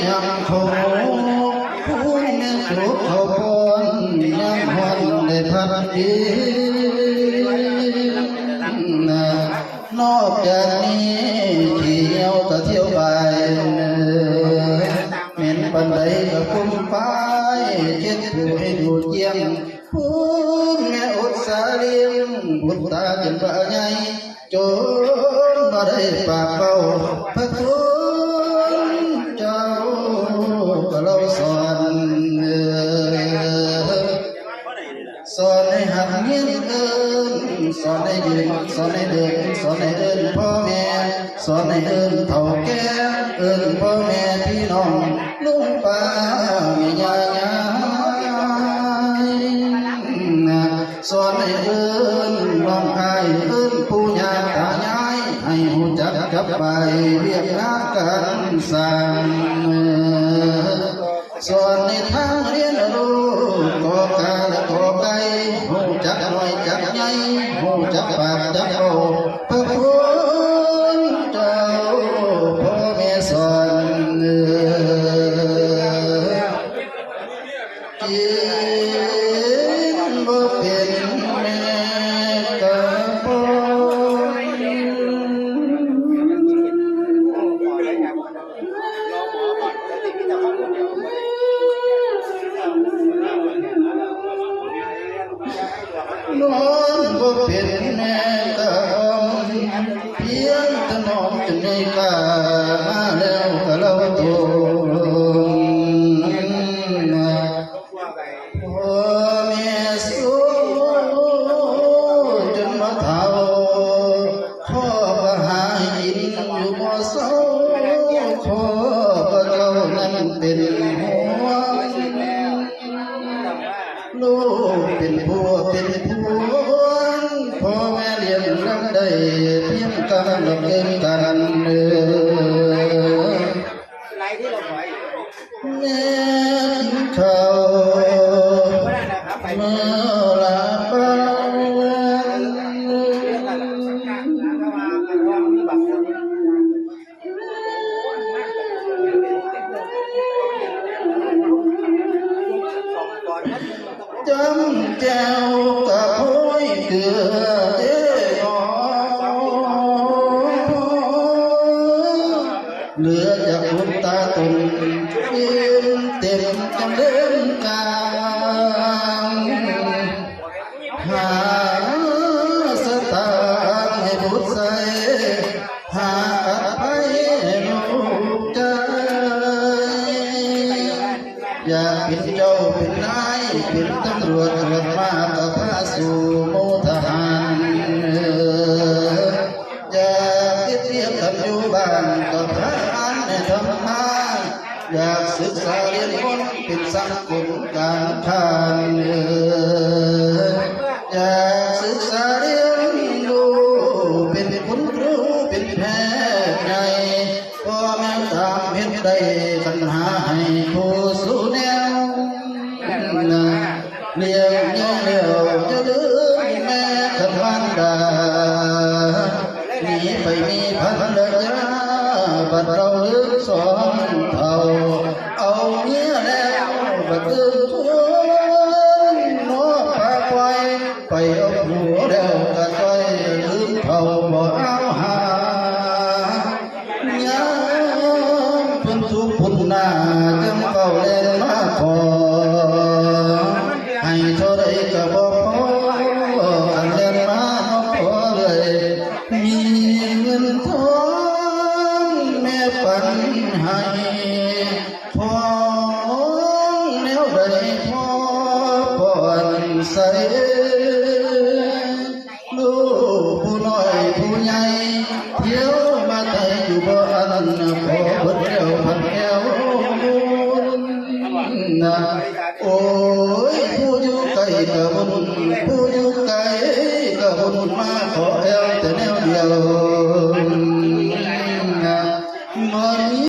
ยังเขาผู้มีสุขเขาปนยังหวนในพันดีนอกจากนี้เที่ยวก็เที่ยวไปเหม็นปันใดก็คุ้มไปเจ็ดผู้ให้ดูเยี่ยมผู้แม่อุตสาเลี้ยงบุญตาจนบ่ใหญ่จนบ่ได้ปากเบาพระคุณเจ้าก็เราสอนให้หัดเงียบเอินสอนให้ยืนสอนให้เดินสอนให้เอินพ่อแม่สอนให้เอินเท่าแก่เอินพ่อแม่พี่น้องลุงป้าแม่ย่ายายสอนให้เอินน้องชายเอินปู่ย่าตายายให้หูจักกับไปเรียกงานกันสั่งสอนในทางเรียนรู้กอกาและกอไก่หูจักหน่อยจักใหญ่หูจักปากจักโอพระคุณเจ้าพ่อแม่สอนกินบ่เป็นแม่กะปนอนบ่เป็นแม่กะเพียงแต่นอนจนได้กามาแล้วก็เราโตพ่อแม่สู้จนมาเฒ่าพ่อก็หากินอยู่บ่เศร้าพ่อก็เจ้านั้นเป็นห่วงลูกเป็นผัวเป็นผัวพ่อแม่เลี้ยงรักได้เพียงกันหลอกเล่นกันแม่เขาเมื่อลาไปจำแจวกับห้อยเกลือเจ๊หอเหลือจากบุญตาตุนยืนเต็มจำเดินกลางหาสตางค์ให้บุตรใส่หาอะไรให้ลูกใจอยากเป็นเจ้าเป็นนายเป็นตำรวจเกิดมาก็พาสู่โมทหารอยากเทียบกับอยู่บ้านก็พาอ่านในธรรมะอยากศึกษาเรียนคนเป็นสังคมการทานอยากศึกษาเรียนรู้เป็นคุณครูเป็นแพทย์ใหญ่พ่อแม่ตามเห็นได้ปัญหาให้ผู้สู้แนวเลี้ยงเลี้ยวจะดื้อแม่ขันวันดาหนีไปมีพันเลิกยาบัดเราลืมสองเท่าเอาเมียแล้วบัดลืมทวนโน้ปากไว้ไปเอาผัวแล้วก็ต้อยลืมเท่าบ่เอาหาเป็นทุกพุ่นหน้าจึงเฝ้าเล่นมาขอให้เท่าไรก็บอกพออันเล่นมาพอเลยมีเงินทองแม่ปันให้พอแล้วได้พอก่อนใส่ลูกผู้น้อยผู้ใหญ่เที่ยวมาแต่อยู่บ่อันนั้นขอเบิดแล้วพันแก้วนะโอ้ยผู้อยู่ไกลก็บุญผู้อยู่ไกลก็บุญมาขอแอวแต่แนวเดียว